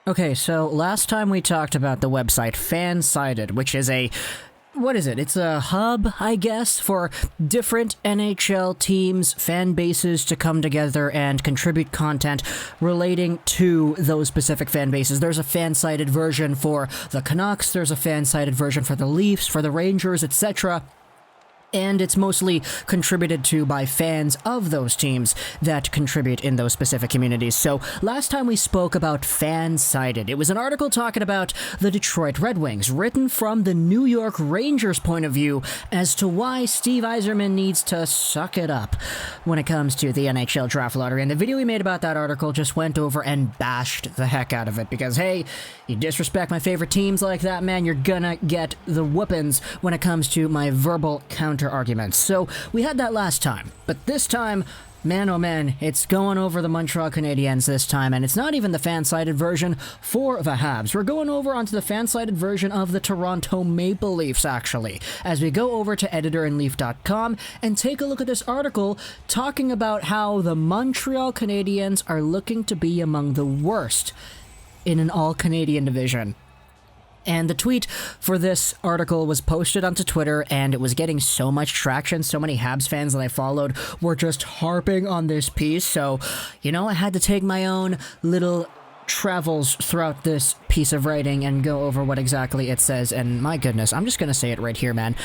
Okay, so last time we talked about the website Fansided, which is what is it? It's a hub, I guess, for different NHL teams, fan bases to come together and contribute content relating to those specific fan bases. There's a fan-sided version for the Canucks, there's a fan-sided version for the Leafs, for the Rangers, etc., and it's mostly contributed to by fans of those teams that contribute in those specific communities. So last time we spoke about Fansided. It was an article talking about the Detroit Red Wings, written from the New York Rangers' point of view as to why Steve Yzerman needs to suck it up when it comes to the NHL draft lottery. And the video we made about that article just went over and bashed the heck out of it because, hey, you disrespect my favorite teams like that, man, you're gonna get the whoopings when it comes to my verbal counter arguments. So we had that last time, but this time, man oh man, it's going over the Montreal Canadiens this time, and it's not even the fan-sided version for the Habs. We're going over onto the fan-sided version of the Toronto Maple Leafs, actually, as we go over to editorinleaf.com and take a look at this article talking about how the Montreal Canadiens are looking to be among the worst in an all-Canadian division. And the tweet for this article was posted onto Twitter, and it was getting so much traction. So many Habs fans that I followed were just harping on this piece. So, I had to take my own little travels throughout this piece of writing and go over what exactly it says. And my goodness, I'm just going to say it right here, man.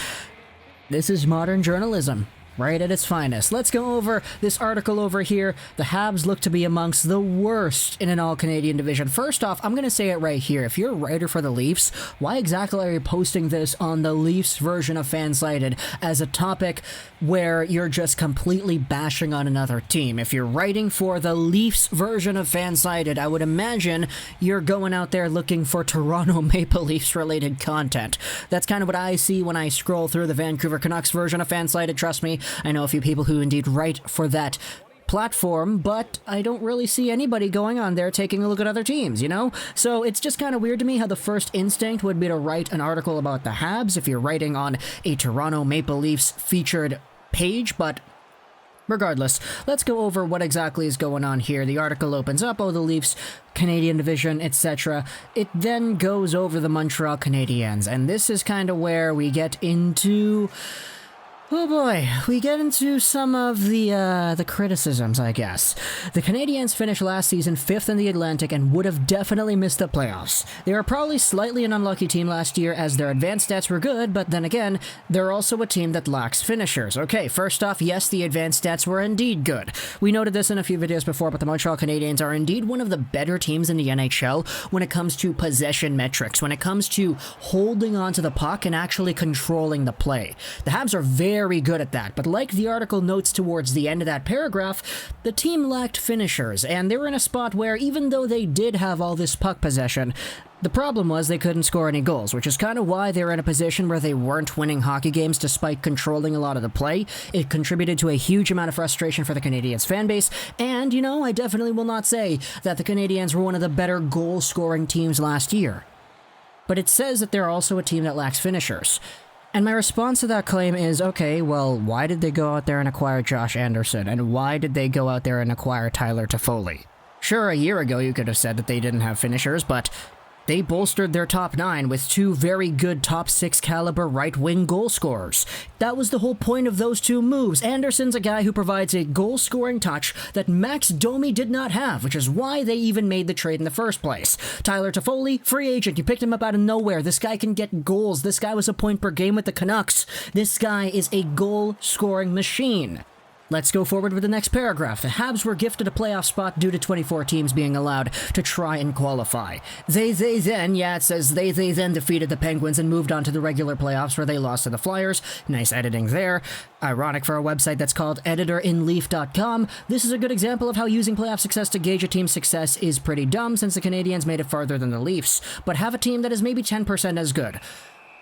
This is modern journalism. Right at its finest. Let's go over this article over here. The Habs look to be amongst the worst in an all-Canadian division. First off, I'm going to say it right here. If you're a writer for the Leafs, why exactly are you posting this on the Leafs version of Fansided as a topic where you're just completely bashing on another team? If you're writing for the Leafs version of Fansided, I would imagine you're going out there looking for Toronto Maple Leafs related content. That's kind of what I see when I scroll through the Vancouver Canucks version of Fansided. Trust me, I know a few people who indeed write for that platform, but I don't really see anybody going on there taking a look at other teams, So it's just kind of weird to me how the first instinct would be to write an article about the Habs if you're writing on a Toronto Maple Leafs featured page, but regardless, let's go over what exactly is going on here. The article opens up, the Leafs, Canadian division, etc. It then goes over the Montreal Canadiens, and this is kind of where we get into... oh boy, we get into some of the criticisms, I guess. The Canadiens finished last season 5th in the Atlantic and would have definitely missed the playoffs. They were probably slightly an unlucky team last year as their advanced stats were good, but then again, they're also a team that lacks finishers. Okay, first off, yes, the advanced stats were indeed good. We noted this in a few videos before, but the Montreal Canadiens are indeed one of the better teams in the NHL when it comes to possession metrics, when it comes to holding on to the puck and actually controlling the play. The Habs are very good at that, but like the article notes towards the end of that paragraph, the team lacked finishers, and they were in a spot where even though they did have all this puck possession, the problem was they couldn't score any goals, which is kind of why they were in a position where they weren't winning hockey games despite controlling a lot of the play. It contributed to a huge amount of frustration for the Canadiens fan base, and I definitely will not say that the Canadiens were one of the better goal-scoring teams last year. But it says that they're also a team that lacks finishers. And my response to that claim is, okay, well, why did they go out there and acquire Josh Anderson? And why did they go out there and acquire Tyler Toffoli? Sure, a year ago you could have said that they didn't have finishers, but they bolstered their top 9 with 2 very good top 6 caliber right-wing goal scorers. That was the whole point of those 2 moves. Anderson's a guy who provides a goal-scoring touch that Max Domi did not have, which is why they even made the trade in the first place. Tyler Toffoli, free agent. You picked him up out of nowhere. This guy can get goals. This guy was a point per game with the Canucks. This guy is a goal-scoring machine. Let's go forward with the next paragraph. The Habs were gifted a playoff spot due to 24 teams being allowed to try and qualify. They then defeated the Penguins and moved on to the regular playoffs where they lost to the Flyers. Nice editing there. Ironic for a website that's called editorinleaf.com. This is a good example of how using playoff success to gauge a team's success is pretty dumb since the Canadiens made it farther than the Leafs, but have a team that is maybe 10% as good.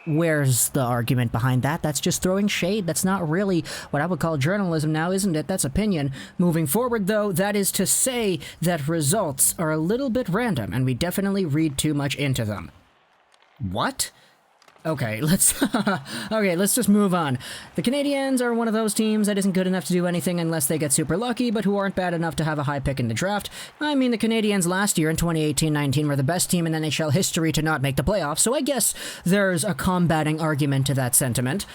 Where's the argument behind that? That's just throwing shade. That's not really what I would call journalism now, isn't it? That's opinion. Moving forward, though, that is to say that results are a little bit random, and we definitely read too much into them. What? Okay, let's just move on. The Canadiens are one of those teams that isn't good enough to do anything unless they get super lucky, but who aren't bad enough to have a high pick in the draft. I mean, the Canadiens last year in 2018-19 were the best team in NHL history to not make the playoffs, so I guess there's a combating argument to that sentiment.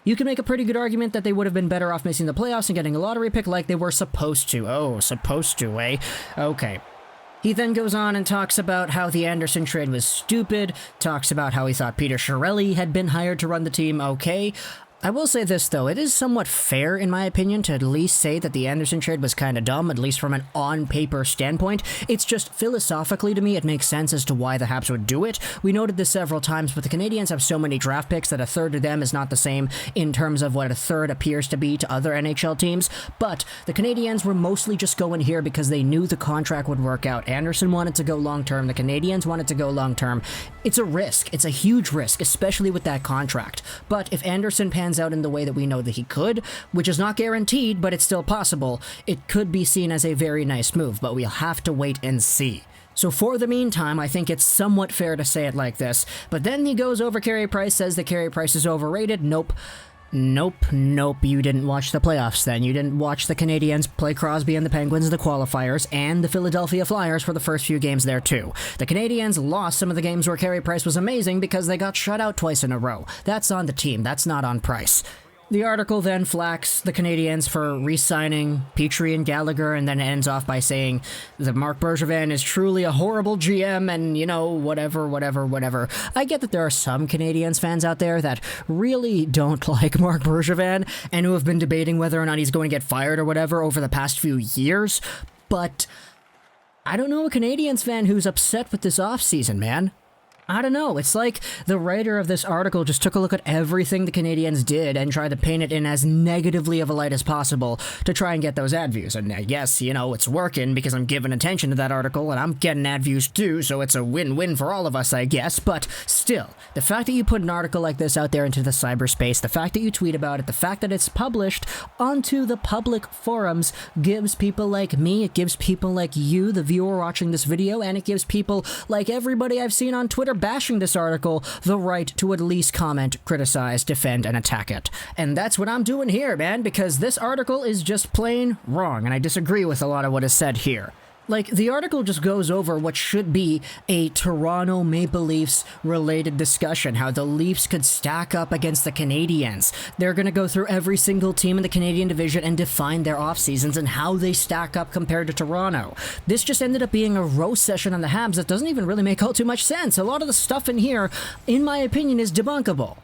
You can make a pretty good argument that they would have been better off missing the playoffs and getting a lottery pick like they were supposed to. Oh, supposed to, eh? Okay. He then goes on and talks about how the Anderson trade was stupid, talks about how he thought Peter Chiarelli had been hired to run the team. Okay. I will say this, though. It is somewhat fair, in my opinion, to at least say that the Anderson trade was kind of dumb, at least from an on-paper standpoint. It's just, philosophically to me, it makes sense as to why the Habs would do it. We noted this several times, but the Canadiens have so many draft picks that a third of them is not the same in terms of what a third appears to be to other NHL teams. But the Canadiens were mostly just going here because they knew the contract would work out. Anderson wanted to go long-term. The Canadiens wanted to go long-term. It's a risk. It's a huge risk, especially with that contract. But if Anderson pans out in the way that we know that he could, which is not guaranteed, but it's still possible, it could be seen as a very nice move, but we'll have to wait and see. So for the meantime, I think it's somewhat fair to say it like this, but then he goes over Carey Price, says that Carey Price is overrated. Nope, you didn't watch the playoffs then. You didn't watch the Canadiens play Crosby and the Penguins in the qualifiers, and the Philadelphia Flyers for the first few games there too. The Canadiens lost some of the games where Carey Price was amazing because they got shut out twice in a row. That's on the team, that's not on Price. The article then flaks the Canadiens for re-signing Petrie and Gallagher, and then ends off by saying that Marc Bergevin is truly a horrible GM, and, you know, whatever. I get that there are some Canadiens fans out there that really don't like Marc Bergevin, and who have been debating whether or not he's going to get fired or whatever over the past few years, but I don't know a Canadiens fan who's upset with this offseason, man. I don't know, it's like the writer of this article just took a look at everything the Canadiens did and tried to paint it in as negatively of a light as possible to try and get those ad views. And yes, you know, it's working because I'm giving attention to that article and I'm getting ad views too, so it's a win-win for all of us, I guess. But still, the fact that you put an article like this out there into the cyberspace, the fact that you tweet about it, the fact that it's published onto the public forums gives people like me, it gives people like you, the viewer watching this video, and it gives people like everybody I've seen on Twitter bashing this article the right to at least comment, criticize, defend, and attack it. And that's what I'm doing here, man, because this article is just plain wrong, and I disagree with a lot of what is said here. Like, the article just goes over what should be a Toronto Maple Leafs related discussion, how the Leafs could stack up against the Canadiens. They're going to go through every single team in the Canadian division and define their off seasons and how they stack up compared to Toronto. This just ended up being a roast session on the Habs that doesn't even really make all too much sense. A lot of the stuff in here, in my opinion, is debunkable.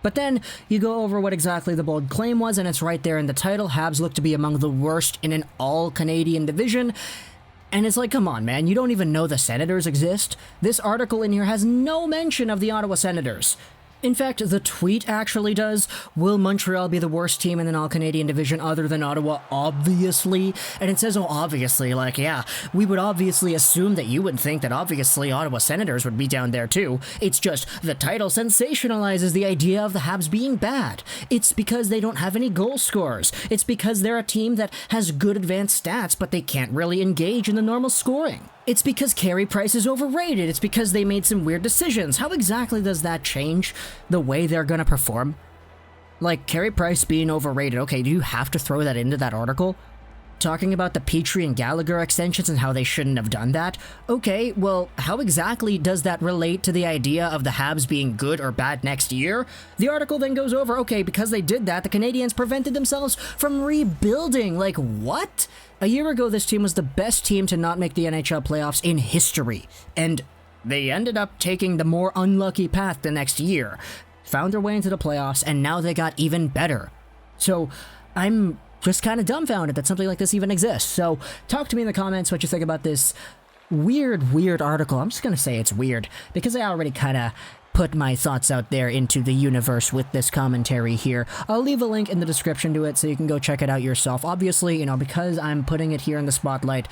But then you go over what exactly the bold claim was, and it's right there in the title. Habs look to be among the worst in an all-Canadian division. And it's like, come on, man, you don't even know the Senators exist? This article in here has no mention of the Ottawa Senators. In fact, the tweet actually does. Will Montreal be the worst team in an all-Canadian division other than Ottawa? Obviously. And it says, oh, obviously, like, yeah, we would obviously assume that you would think that obviously Ottawa Senators would be down there too. It's just the title sensationalizes the idea of the Habs being bad. It's because they don't have any goal scorers. It's because they're a team that has good advanced stats, but they can't really engage in the normal scoring. It's because Carey Price is overrated. It's because they made some weird decisions. How exactly does that change the way they're going to perform? Like, Carey Price being overrated. Okay, do you have to throw that into that article? Talking about the Petrie and Gallagher extensions and how they shouldn't have done that? Okay, well, how exactly does that relate to the idea of the Habs being good or bad next year? The article then goes over, okay, because they did that, the Canadiens prevented themselves from rebuilding. Like, what? A year ago, this team was the best team to not make the NHL playoffs in history, and they ended up taking the more unlucky path the next year, found their way into the playoffs, and now they got even better. So, I'm just kind of dumbfounded that something like this even exists. So, talk to me in the comments what you think about this weird article. I'm just going to say it's weird, because I already kind of put my thoughts out there into the universe with this commentary here. I'll leave a link in the description to it so you can go check it out yourself. Obviously, you know, because I'm putting it here in the spotlight,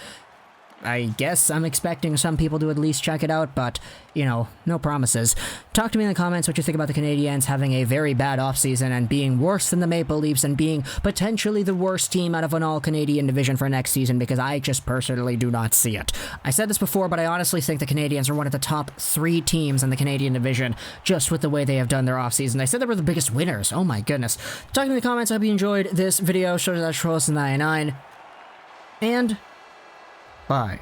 I guess I'm expecting some people to at least check it out, but, you know, no promises. Talk to me in the comments what you think about the Canadiens having a very bad offseason and being worse than the Maple Leafs and being potentially the worst team out of an all-Canadian division for next season, because I just personally do not see it. I said this before, but I honestly think the Canadiens are one of the top 3 teams in the Canadian division, just with the way they have done their offseason. I said they were the biggest winners. Oh my goodness. Talk to me in the comments. I hope you enjoyed this video. Show that Trolls 99. And bye.